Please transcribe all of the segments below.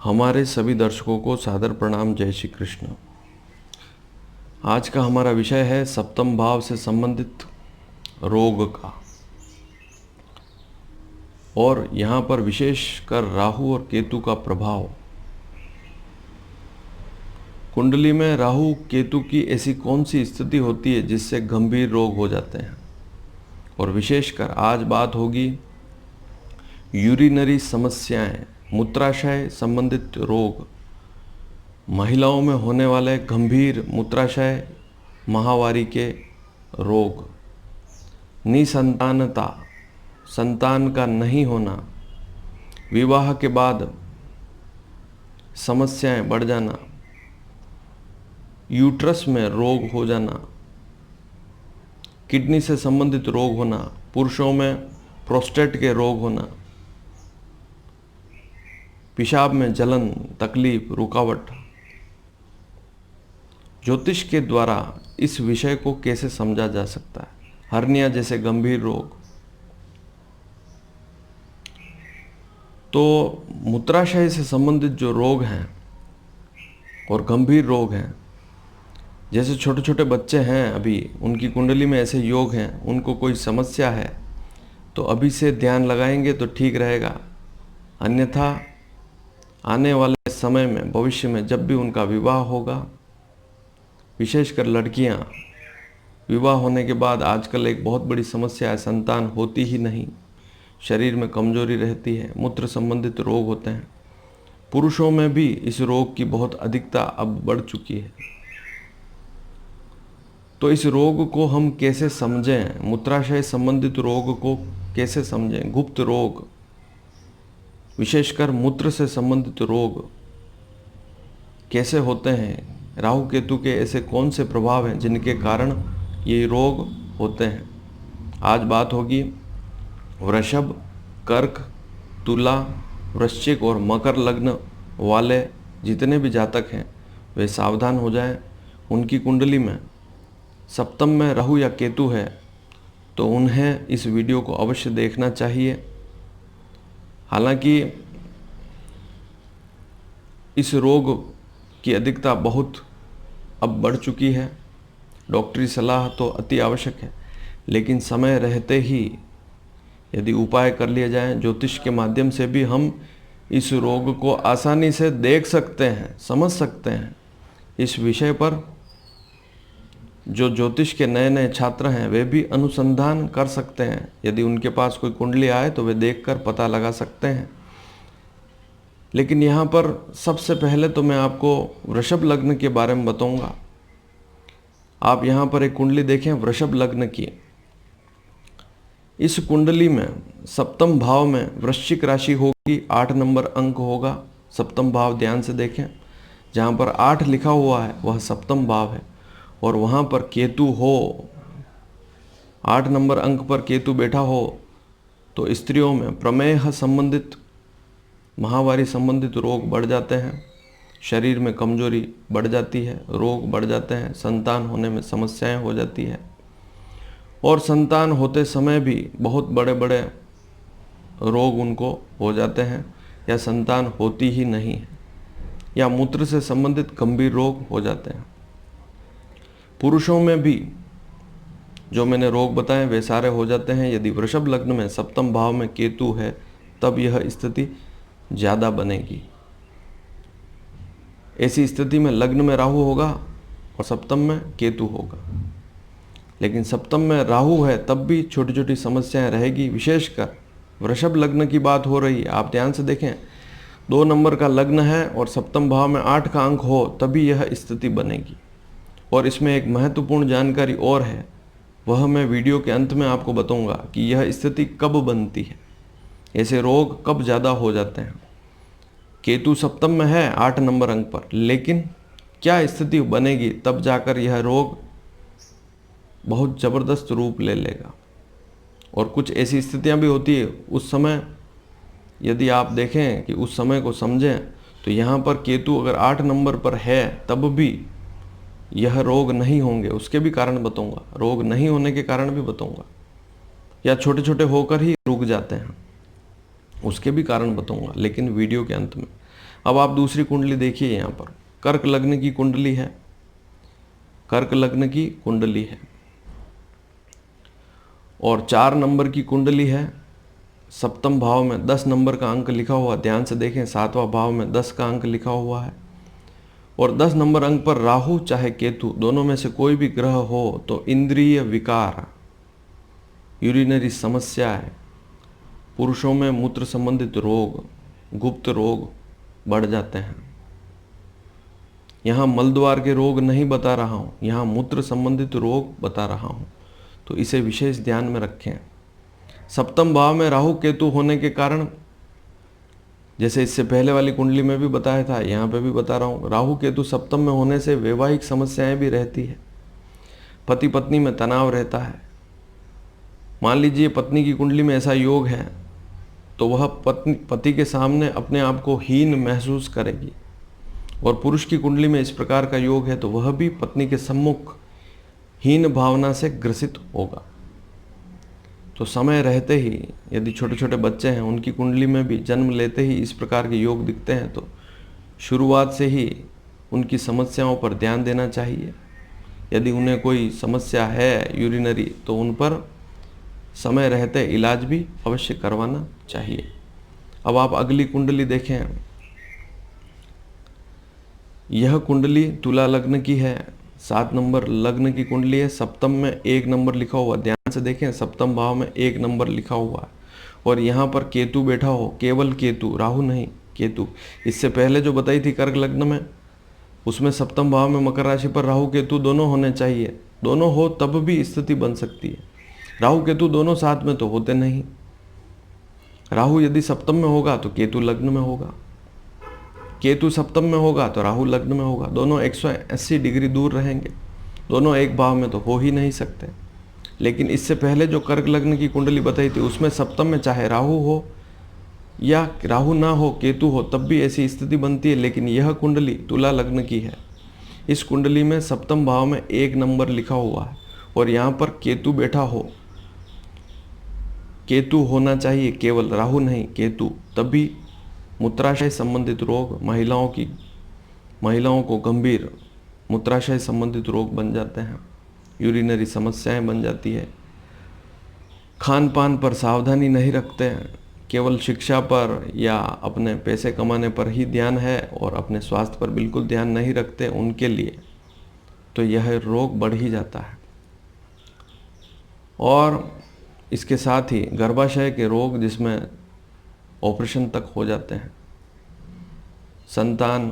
हमारे सभी दर्शकों को सादर प्रणाम। जय श्री कृष्ण। आज का हमारा विषय है सप्तम भाव से संबंधित रोग का, और यहाँ पर विशेषकर राहु और केतु का प्रभाव। कुंडली में राहु केतु की ऐसी कौन सी स्थिति होती है जिससे गंभीर रोग हो जाते हैं, और विशेषकर आज बात होगी यूरिनरी समस्याएं, मूत्राशय संबंधित रोग, महिलाओं में होने वाले गंभीर मूत्राशय माहवारी के रोग, निसंतानता, संतान का नहीं होना, विवाह के बाद समस्याएं बढ़ जाना, यूट्रस में रोग हो जाना, किडनी से संबंधित रोग होना, पुरुषों में प्रोस्टेट के रोग होना, पेशाब में जलन, तकलीफ, रुकावट। ज्योतिष के द्वारा इस विषय को कैसे समझा जा सकता है? हर्निया जैसे गंभीर रोग। तो मूत्राशय से संबंधित जो रोग हैं और गंभीर रोग हैं, जैसे छोटे छोटे बच्चे हैं अभी, उनकी कुंडली में ऐसे योग हैं, उनको कोई समस्या है तो अभी से ध्यान लगाएंगे तो ठीक रहेगा। अन्यथा आने वाले समय में, भविष्य में जब भी उनका विवाह होगा, विशेषकर लड़कियां, विवाह होने के बाद आजकल एक बहुत बड़ी समस्या है, संतान होती ही नहीं, शरीर में कमजोरी रहती है, मूत्र संबंधित रोग होते हैं। पुरुषों में भी इस रोग की बहुत अधिकता अब बढ़ चुकी है। तो इस रोग को हम कैसे समझें? मूत्राशय संबंधित रोग को कैसे समझें? गुप्त रोग, विशेषकर मूत्र से संबंधित रोग कैसे होते हैं? राहु केतु के ऐसे कौन से प्रभाव हैं जिनके कारण ये रोग होते हैं? आज बात होगी वृषभ, कर्क, तुला, वृश्चिक और मकर लग्न वाले जितने भी जातक हैं वे सावधान हो जाएं। उनकी कुंडली में सप्तम में राहु या केतु है तो उन्हें इस वीडियो को अवश्य देखना चाहिए। हालांकि इस रोग की अधिकता बहुत अब बढ़ चुकी है, डॉक्टरी सलाह तो अति आवश्यक है, लेकिन समय रहते ही यदि उपाय कर लिए जाएं, ज्योतिष के माध्यम से भी हम इस रोग को आसानी से देख सकते हैं, समझ सकते हैं। इस विषय पर जो ज्योतिष के नए नए छात्र हैं वे भी अनुसंधान कर सकते हैं। यदि उनके पास कोई कुंडली आए तो वे देखकर पता लगा सकते हैं। लेकिन यहाँ पर सबसे पहले तो मैं आपको वृषभ लग्न के बारे में बताऊंगा। आप यहाँ पर एक कुंडली देखें वृषभ लग्न की। इस कुंडली में सप्तम भाव में वृश्चिक राशि होगी, 8 नंबर अंक होगा। सप्तम भाव ध्यान से देखें, जहाँ पर 8 लिखा हुआ है वह सप्तम भाव है, और वहाँ पर केतु हो, 8 नंबर अंक पर केतु बैठा हो तो स्त्रियों में प्रमेह संबंधित, माहवारी संबंधित रोग बढ़ जाते हैं, शरीर में कमजोरी बढ़ जाती है, रोग बढ़ जाते हैं, संतान होने में समस्याएं हो जाती है, और संतान होते समय भी बहुत बड़े बड़े रोग उनको हो जाते हैं, या संतान होती ही नहीं है, या मूत्र से संबंधित गंभीर रोग हो जाते हैं। पुरुषों में भी जो मैंने रोग बताए वे सारे हो जाते हैं। यदि वृषभ लग्न में सप्तम भाव में केतु है तब यह स्थिति ज़्यादा बनेगी। ऐसी स्थिति में लग्न में राहु होगा और सप्तम में केतु होगा, लेकिन सप्तम में राहु है तब भी छोटी छोटी समस्याएं रहेगी। विशेषकर वृषभ लग्न की बात हो रही है, आप ध्यान से देखें, 2 नंबर का लग्न है और सप्तम भाव में 8 का अंक हो तभी यह स्थिति बनेगी। और इसमें एक महत्वपूर्ण जानकारी और है, वह मैं वीडियो के अंत में आपको बताऊंगा कि यह स्थिति कब बनती है, ऐसे रोग कब ज़्यादा हो जाते हैं। केतु सप्तम में है 8 नंबर अंक पर, लेकिन क्या स्थिति बनेगी तब जाकर यह रोग बहुत ज़बरदस्त रूप ले लेगा। और कुछ ऐसी स्थितियां भी होती है उस समय, यदि आप देखें कि उस समय को समझें तो यहाँ पर केतु अगर 8 नंबर पर है तब भी यह रोग नहीं होंगे। उसके भी कारण बताऊंगा, रोग नहीं होने के कारण भी बताऊंगा, या छोटे छोटे होकर ही रुक जाते हैं उसके भी कारण बताऊंगा, लेकिन वीडियो के अंत में। अब आप दूसरी कुंडली देखिए, यहाँ पर कर्क लग्न की कुंडली है, कर्क लग्न की कुंडली है और 4 नंबर की कुंडली है। सप्तम भाव में 10 नंबर का अंक लिखा हुआ, ध्यान से देखें, 7वां भाव में 10 का अंक लिखा हुआ है और 10 नंबर अंक पर राहु चाहे केतु, दोनों में से कोई भी ग्रह हो तो इंद्रिय विकार, यूरिनरी समस्याएं, पुरुषों में मूत्र संबंधित रोग, गुप्त रोग बढ़ जाते हैं। यहाँ मलद्वार के रोग नहीं बता रहा हूँ, यहाँ मूत्र संबंधित रोग बता रहा हूँ, तो इसे विशेष ध्यान में रखें। सप्तम भाव में राहु केतु होने के कारण, जैसे इससे पहले वाली कुंडली में भी बताया था, यहाँ पे भी बता रहा हूँ, राहु केतु सप्तम में होने से वैवाहिक समस्याएं भी रहती है, पति पत्नी में तनाव रहता है। मान लीजिए पत्नी की कुंडली में ऐसा योग है तो वह पति के सामने अपने आप को हीन महसूस करेगी, और पुरुष की कुंडली में इस प्रकार का योग है तो वह भी पत्नी के सम्मुख हीन भावना से ग्रसित होगा। तो समय रहते ही, यदि छोटे छोटे बच्चे हैं उनकी कुंडली में भी जन्म लेते ही इस प्रकार के योग दिखते हैं तो शुरुआत से ही उनकी समस्याओं पर ध्यान देना चाहिए। यदि उन्हें कोई समस्या है यूरिनरी तो उन पर समय रहते इलाज भी अवश्य करवाना चाहिए। अब आप अगली कुंडली देखें, यह कुंडली तुला लग्न की है, 7 नंबर लग्न की कुंडली है, सप्तम में 1 नंबर लिखा हुआ, ध्यान से देखें, सप्तम भाव में 1 नंबर लिखा हुआ है और यहाँ पर केतु बैठा हो, केवल केतु, राहु नहीं, केतु। इससे पहले जो बताई थी कर्क लग्न में, उसमें सप्तम भाव में मकर राशि पर राहु केतु दोनों होने चाहिए, दोनों हो तब भी स्थिति बन सकती है। राहु केतु दोनों साथ में तो होते नहीं, राहु यदि सप्तम में होगा तो केतु लग्न में होगा, केतु सप्तम में होगा तो राहु लग्न में होगा, दोनों 180 डिग्री दूर रहेंगे, दोनों एक भाव में तो हो ही नहीं सकते। लेकिन इससे पहले जो कर्क लग्न की कुंडली बताई थी उसमें सप्तम में चाहे राहु हो या राहु ना हो, केतु हो, तब भी ऐसी स्थिति बनती है। लेकिन यह कुंडली तुला लग्न की है, इस कुंडली में सप्तम भाव में 1 नंबर लिखा हुआ है और यहाँ पर केतु बैठा हो, केतु होना चाहिए, केवल राहु नहीं, केतु, तभी मूत्राशय संबंधित रोग, महिलाओं को गंभीर मूत्राशय संबंधित रोग बन जाते हैं, यूरिनरी समस्याएं बन जाती है। खान पान पर सावधानी नहीं रखते हैं, केवल शिक्षा पर या अपने पैसे कमाने पर ही ध्यान है और अपने स्वास्थ्य पर बिल्कुल ध्यान नहीं रखते, उनके लिए तो यह रोग बढ़ ही जाता है। और इसके साथ ही गर्भाशय के रोग, जिसमें ऑपरेशन तक हो जाते हैं, संतान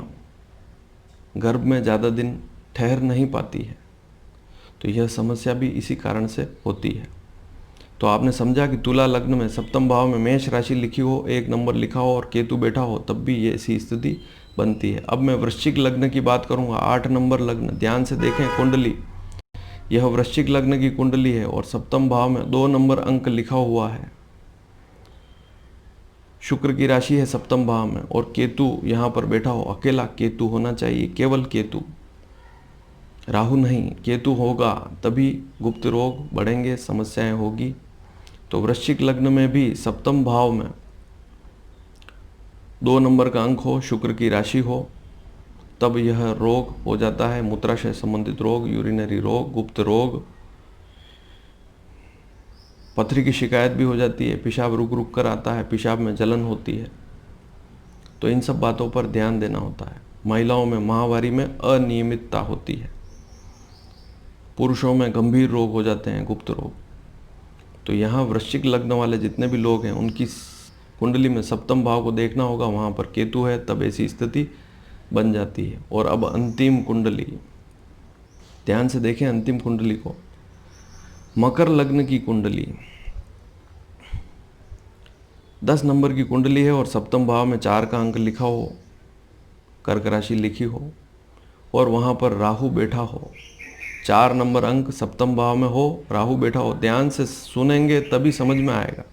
गर्भ में ज़्यादा दिन ठहर नहीं पाती है, तो यह समस्या भी इसी कारण से होती है। तो आपने समझा कि तुला लग्न में सप्तम भाव में मेष राशि लिखी हो, 1 नंबर लिखा हो और केतु बैठा हो, तब भी ये ऐसी स्थिति बनती है। अब मैं वृश्चिक लग्न की बात करूँगा, 8 नंबर लग्न, ध्यान से देखें कुंडली, यह वृश्चिक लग्न की कुंडली है और सप्तम भाव में 2 नंबर अंक लिखा हुआ है, शुक्र की राशि है सप्तम भाव में और केतु यहाँ पर बैठा हो, अकेला केतु होना चाहिए, केवल केतु, राहु नहीं, केतु होगा तभी गुप्त रोग बढ़ेंगे, समस्याएं होगी। तो वृश्चिक लग्न में भी सप्तम भाव में 2 नंबर का अंक हो, शुक्र की राशि हो, तब यह रोग हो जाता है, मूत्राशय संबंधित रोग, यूरिनरी रोग, गुप्त रोग, पथरी की शिकायत भी हो जाती है, पेशाब रुक रुक कर आता है, पेशाब में जलन होती है। तो इन सब बातों पर ध्यान देना होता है। महिलाओं में माहवारी में अनियमितता होती है, पुरुषों में गंभीर रोग हो जाते हैं, गुप्त रोग। तो यहाँ वृश्चिक लग्न वाले जितने भी लोग हैं उनकी कुंडली में सप्तम भाव को देखना होगा, वहाँ पर केतु है, तब ऐसी स्थिति बन जाती है। और अब अंतिम कुंडली, ध्यान से देखें अंतिम कुंडली को, मकर लग्न की कुंडली, 10 नंबर की कुंडली है और सप्तम भाव में 4 का अंक लिखा हो, कर्क राशि लिखी हो और वहाँ पर राहु बैठा हो, 4 नंबर अंक सप्तम भाव में हो, राहु बैठा हो। ध्यान से सुनेंगे तभी समझ में आएगा,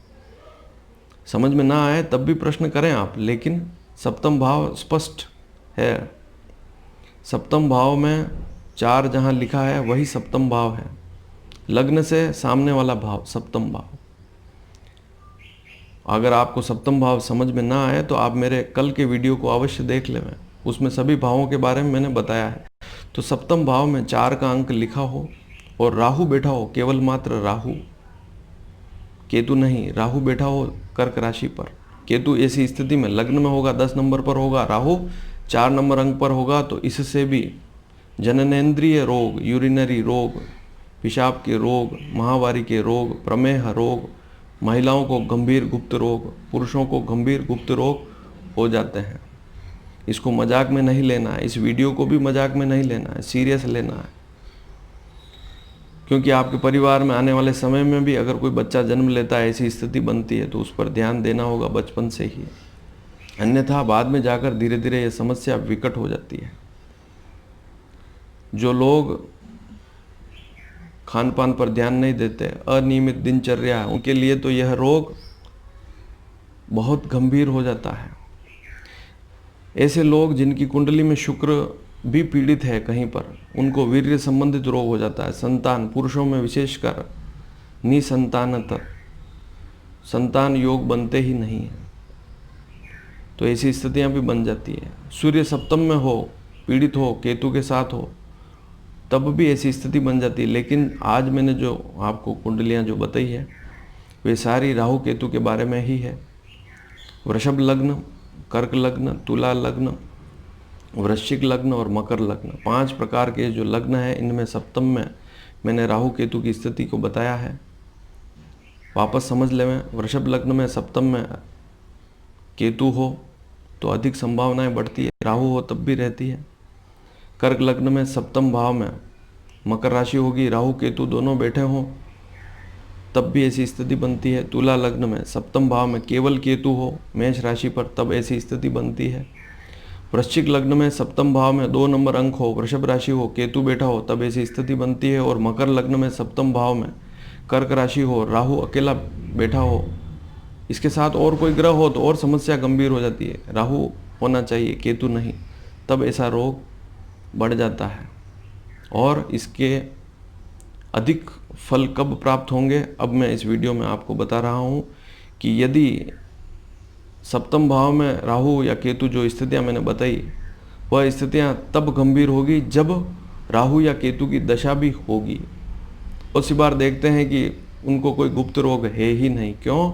समझ में ना आए तब भी प्रश्न करें आप, लेकिन सप्तम भाव स्पष्ट है। सप्तम भाव में 4 जहाँ लिखा है वही सप्तम भाव है, लग्न से सामने वाला भाव सप्तम भाव। अगर आपको सप्तम भाव समझ में ना आए तो आप मेरे कल के वीडियो को अवश्य देख लें, उसमें सभी भावों के बारे में मैंने बताया है। तो सप्तम भाव में 4 का अंक लिखा हो और राहु बैठा हो, केवल मात्र राहु, केतु नहीं, राहु बैठा हो कर्क राशि पर। केतु ऐसी स्थिति में लग्न में होगा, 10 नंबर पर होगा, राहु 4 नंबर अंक पर होगा, तो इससे भी जननेंद्रिय रोग, यूरिनरी रोग, पेशाब के रोग, माहवारी के रोग, प्रमेह रोग, महिलाओं को गंभीर गुप्त रोग, पुरुषों को गंभीर गुप्त रोग हो जाते हैं। इसको मजाक में नहीं लेना है, इस वीडियो को भी मजाक में नहीं लेना है, सीरियस लेना है। क्योंकि आपके परिवार में आने वाले समय में भी अगर कोई बच्चा जन्म लेता है, ऐसी स्थिति बनती है, तो उस पर ध्यान देना होगा बचपन से ही, अन्यथा बाद में जाकर धीरे धीरे ये समस्या विकट हो जाती है। जो लोग खान पान पर ध्यान नहीं देते, अनियमित दिनचर्या है, उनके लिए तो यह रोग बहुत गंभीर हो जाता है। ऐसे लोग जिनकी कुंडली में शुक्र भी पीड़ित है कहीं पर, उनको वीर्य संबंधित रोग हो जाता है। संतान, पुरुषों में विशेषकर निसंतानता, संतान योग बनते ही नहीं है, तो ऐसी स्थितियां भी बन जाती है। सूर्य सप्तम में हो, पीड़ित हो, केतु के साथ हो, तब भी ऐसी स्थिति बन जाती है। लेकिन आज मैंने जो आपको कुंडलियां जो बताई है, वे सारी राहु केतु के बारे में ही है। वृषभ लग्न, कर्क लग्न, तुला लग्न, वृश्चिक लग्न और मकर लग्न, 5 प्रकार के जो लग्न है, इनमें सप्तम में मैंने राहु केतु की स्थिति को बताया है। वापस समझ लें, वृषभ लग्न में सप्तम में केतु हो तो अधिक संभावनाएं बढ़ती है, राहु हो तब भी रहती है। कर्क लग्न में सप्तम भाव में मकर राशि होगी, राहु केतु दोनों बैठे हों तब भी ऐसी स्थिति बनती है। तुला लग्न में सप्तम भाव में केवल केतु हो मेष राशि पर, तब ऐसी स्थिति बनती है। वृश्चिक लग्न में सप्तम भाव में 2 नंबर अंक हो, वृषभ राशि हो, केतु बैठा हो, तब ऐसी स्थिति बनती है। और मकर लग्न में सप्तम भाव में कर्क राशि हो, राहु अकेला बैठा हो, इसके साथ और कोई ग्रह हो तो और समस्या गंभीर हो जाती है। राहु होना चाहिए, केतु नहीं, तब ऐसा रोग बढ़ जाता है। और इसके अधिक फल कब प्राप्त होंगे, अब मैं इस वीडियो में आपको बता रहा हूँ कि यदि सप्तम भाव में राहु या केतु जो स्थितियाँ मैंने बताई, वह स्थितियाँ तब गंभीर होगी जब राहु या केतु की दशा भी होगी। उसी बार देखते हैं कि उनको कोई गुप्त रोग है ही नहीं। क्यों?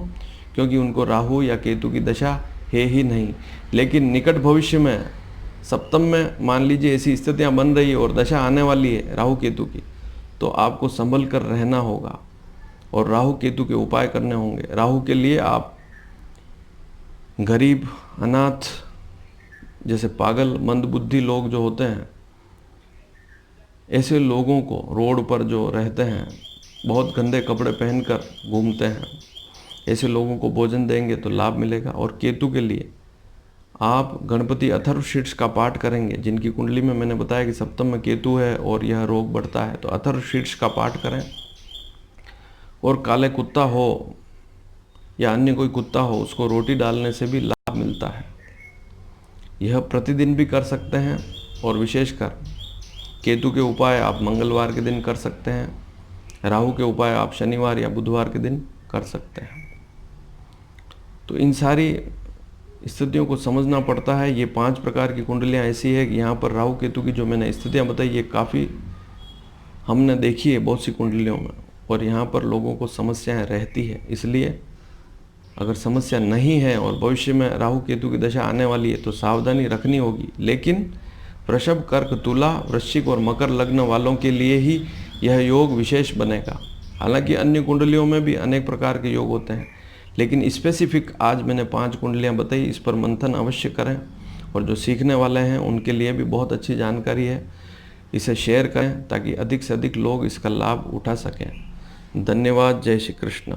क्योंकि उनको राहु या केतु की दशा है ही नहीं। लेकिन निकट भविष्य में सप्तम में मान लीजिए ऐसी स्थितियाँ बन रही है और दशा आने वाली है राहु केतु की, तो आपको संभल कर रहना होगा और राहु केतु के उपाय करने होंगे। राहु के लिए आप गरीब, अनाथ, जैसे पागल मंदबुद्धि लोग जो होते हैं, ऐसे लोगों को, रोड पर जो रहते हैं, बहुत गंदे कपड़े पहनकर घूमते हैं, ऐसे लोगों को भोजन देंगे तो लाभ मिलेगा। और केतु के लिए आप गणपति अथर्वशीर्ष का पाठ करेंगे। जिनकी कुंडली में मैंने बताया कि सप्तम में केतु है और यह रोग बढ़ता है, तो अथर्वशीर्ष का पाठ करें। और काले कुत्ता हो या अन्य कोई कुत्ता हो, उसको रोटी डालने से भी लाभ मिलता है। यह प्रतिदिन भी कर सकते हैं और विशेषकर केतु के उपाय आप मंगलवार के दिन कर सकते हैं, राहु के उपाय आप शनिवार या बुधवार के दिन कर सकते हैं। तो इन सारी स्थितियों को समझना पड़ता है। ये 5 प्रकार की कुंडलियाँ ऐसी है कि यहाँ पर राहु केतु की जो मैंने स्थितियाँ बताई, ये काफ़ी हमने देखी है बहुत सी कुंडलियों में, और यहाँ पर लोगों को समस्याएं रहती है। इसलिए अगर समस्या नहीं है और भविष्य में राहु केतु की दशा आने वाली है तो सावधानी रखनी होगी। लेकिन वृषभ, कर्क, तुला, वृश्चिक और मकर लग्न वालों के लिए ही यह योग विशेष बनेगा। हालांकि अन्य कुंडलियों में भी अनेक प्रकार के योग होते हैं, लेकिन स्पेसिफिक आज मैंने 5 कुंडलियां बताई। इस पर मंथन अवश्य करें, और जो सीखने वाले हैं उनके लिए भी बहुत अच्छी जानकारी है। इसे शेयर करें ताकि अधिक से अधिक लोग इसका लाभ उठा सकें। धन्यवाद। जय श्री कृष्ण।